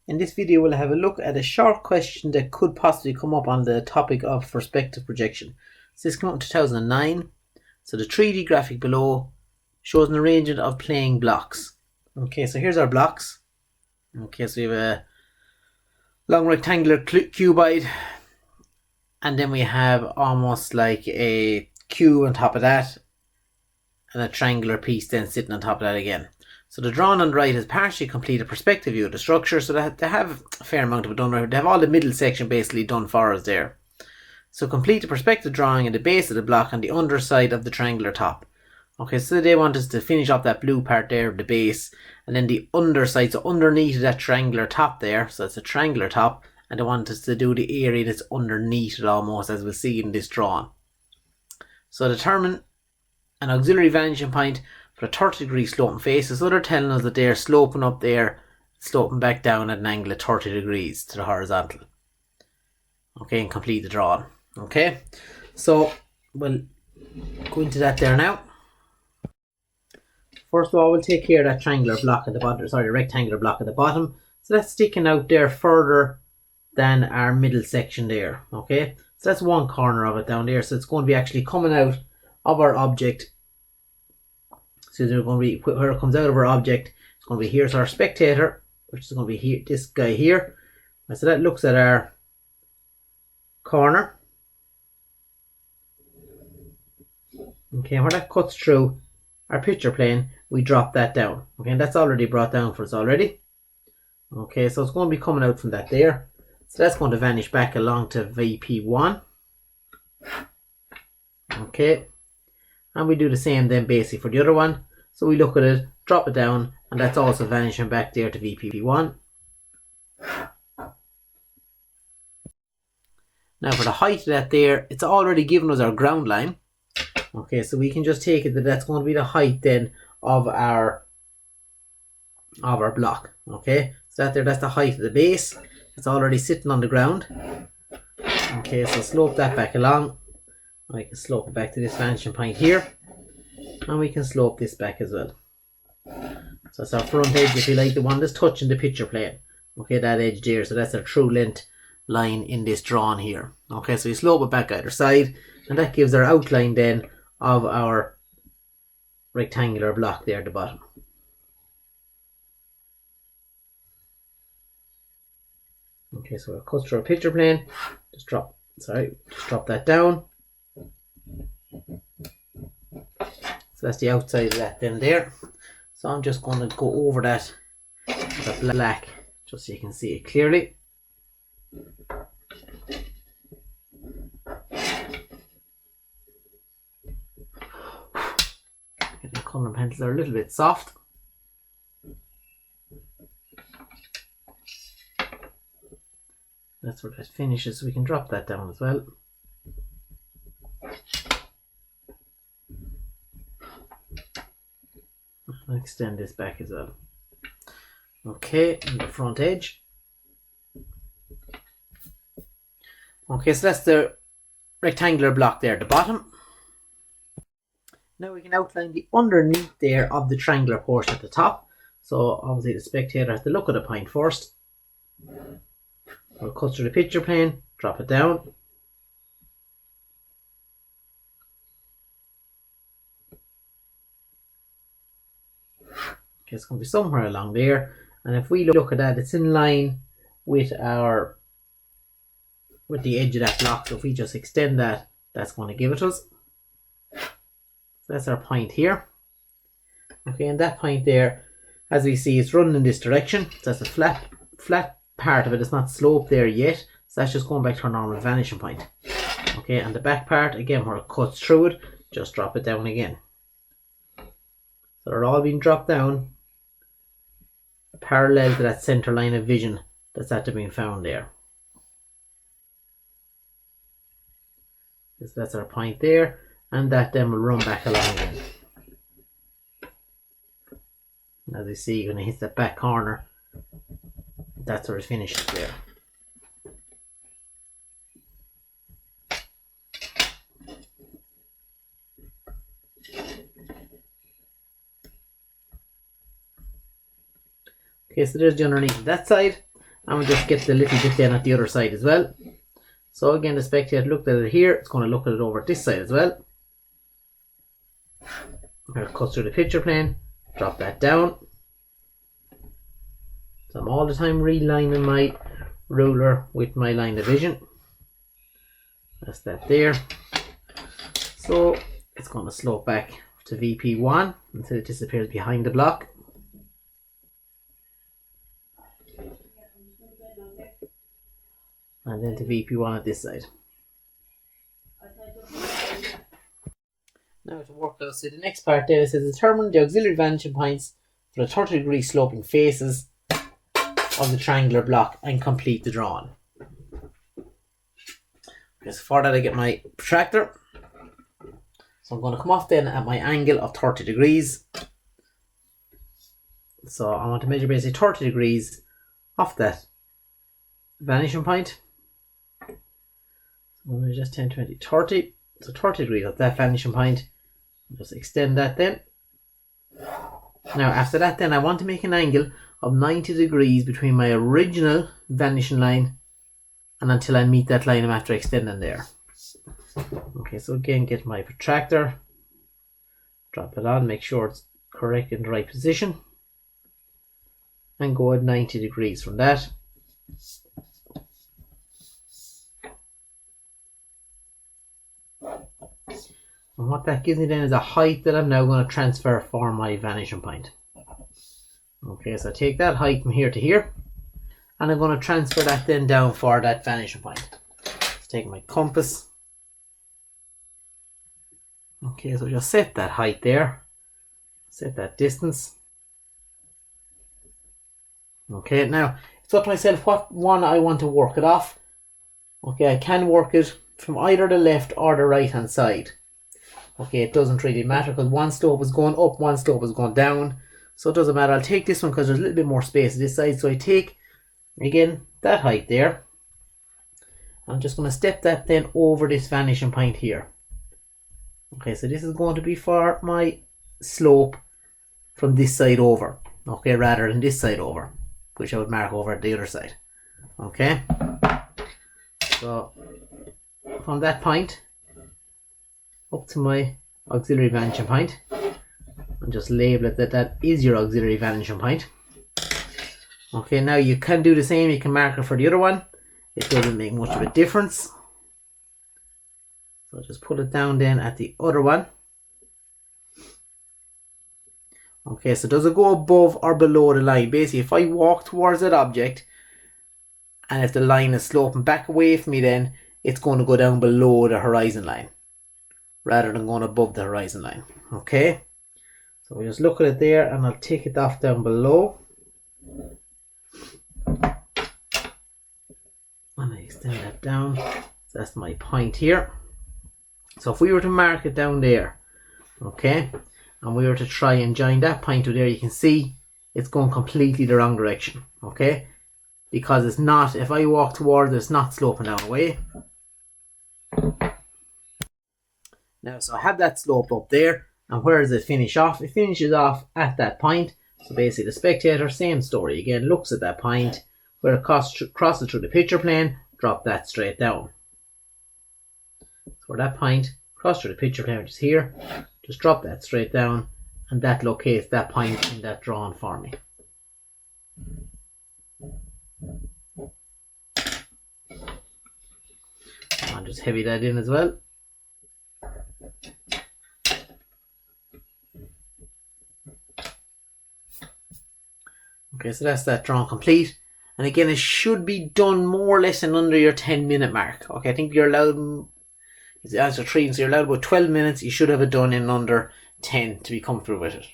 In this video, we'll have a look at a short question that could possibly come up on the topic of perspective projection. So this came up in 2009. So the 3D graphic below shows an arrangement of playing blocks. Okay, so here's our blocks. Okay, so we have a long rectangular cuboid, and then we have almost like a cube on top of that, and a triangular piece then sitting on top of that again. So the drawing on the right is partially completed perspective view of the structure, so they have a fair amount of it done. They have all the middle section basically done for us there. So complete the perspective drawing at the base of the block on the underside of the triangular top. Okay, so they want us to finish off that blue part there of the base, and then the underside, so underneath that triangular top there, so it's a triangular top, and they want us to do the area that's underneath it almost, as we'll see in this drawing. So determine an auxiliary vanishing point for a 30-degree sloping face. So they're telling us that they're sloping up there, sloping back down at an angle of 30 degrees to the horizontal. Okay, and complete the drawing. Okay, so we'll go into that there now. First of all, we'll take care of that triangular block at the bottom, sorry, the rectangular block at the bottom. So that's sticking out there further than our middle section there. Okay, so that's one corner of it down there. So it's going to be actually coming out of our object. So they're going to be, where it comes out of our object, it's going to be here. So our spectator, which is going to be here, this guy here. And so that looks at our corner. Okay, and where that cuts through our picture plane, we drop that down. Okay, and that's already brought down for us already. Okay, so it's going to be coming out from that there. So that's going to vanish back along to VP1. Okay. And we do the same then basically for the other one. So we look at it, drop it down, and that's also vanishing back there to VP1. Now for the height of that there, it's already given us our ground line. Okay, so we can just take it that that's going to be the height then of our block. Okay, so that there, that's the height of the base. It's already sitting on the ground. Okay, so slope that back along. I can slope it back to this vanishing point here, and we can slope this back as well. So that's our front edge, if you like, the one that's touching the picture plane. Okay, that edge there, so that's our true length line in this drawing here. Okay, so we slope it back either side, and that gives our outline then of our rectangular block there at the bottom. Okay, so we'll cut through our picture plane. Just drop that down. So that's the outside of that then there. So I'm just going to go over that with a black just so you can see it clearly. The colouring pencils are a little bit soft. That's where that finishes, so we can drop that down as well. I'll extend this back as well. Okay, and the front edge. Okay, so that's the rectangular block there at the bottom. Now we can outline the underneath there of the triangular portion at the top. So obviously the spectator has to look at the point first. We'll cut through the picture plane, drop it down. Okay, it's going to be somewhere along there, and if we look at that, it's in line with the edge of that block. So if we just extend that, that's going to give it us. So that's our point here. Okay, and that point there, as we see, it's running in this direction. So that's a flat part of it. It's not sloped there yet, so that's just going back to our normal vanishing point. Okay, and the back part, again, where it cuts through it, just drop it down again. So they're all being dropped down parallel to that center line of vision that's after being found there. So that's our point there, and that then will run back along again. And as you see, when it hits that back corner, that's where it finishes there. Okay, so there's the underneath of that side. and we'll just get the little bit then at the other side as well. So again, the spectator looked at it here, it's going to look at it over this side as well. I'll cut through the picture plane, drop that down. So I'm all the time relining my ruler with my line of vision. That's that there. So it's going to slope back to VP1 until it disappears behind the block. And then to VP1 at this side. Now to work out, so the next part there, it says determine the auxiliary vanishing points for the 30-degree sloping faces of the triangular block and complete the drawing. Okay, so for that I get my protractor. So I'm going to come off then at my angle of 30 degrees. So I want to measure basically 30 degrees off that vanishing point. So I'm going to just 10, 20, 30. So 30 degrees off that vanishing point. Just extend that then. Now after that then I want to make an angle of 90 degrees between my original vanishing line and until I meet that line I'm after extending there. Okay, so again get my protractor, drop it on, make sure it's correct in the right position and go at 90 degrees from that. And what that gives me then is a height that I'm now going to transfer for my vanishing point. Okay, so I take that height from here to here and I'm going to transfer that then down for that vanishing point. Let's take my compass. Okay, so just set that height there, set that distance. Okay, now it's up to myself what one I want to work it off. Okay, I can work it from either the left or the right hand side. Okay, it doesn't really matter because one slope is going up, one slope is going down. So it doesn't matter. I'll take this one because there's a little bit more space this side. So I take, again, that height there. I'm just going to step that then over this vanishing point here. Okay, so this is going to be for my slope from this side over. Okay, rather than this side over, which I would mark over the other side. Okay, so from that point up to my auxiliary vanishing point and just label it that that is your auxiliary vanishing point. Okay, now you can do the same, you can mark it for the other one. It doesn't make much of a difference. So just put it down then at the other one. Okay, so does it go above or below the line? Basically, if I walk towards that object and if the line is sloping back away from me, then it's going to go down below the horizon line rather than going above the horizon line. Okay, so we just look at it there and I'll take it off down below. And I extend that down. So that's my point here. So if we were to mark it down there, okay, and we were to try and join that point to there, you can see it's going completely the wrong direction, okay, because it's not, if I walk towards it, it's not sloping down away. Now, so I have that slope up there, and where does it finish off? It finishes off at that point. So basically the spectator, same story again, looks at that point where it crosses through the picture plane, drop that straight down. So that point, cross through the picture plane, which is here, just drop that straight down, and that locates that point in that drawing for me. I'll just heavy that in as well. Okay, so that's that drawing complete. And again, it should be done more or less in under your 10-minute mark. Okay, I think you're allowed, it's answer 3, so you're allowed about 12 minutes. You should have it done in under 10 to be comfortable with it.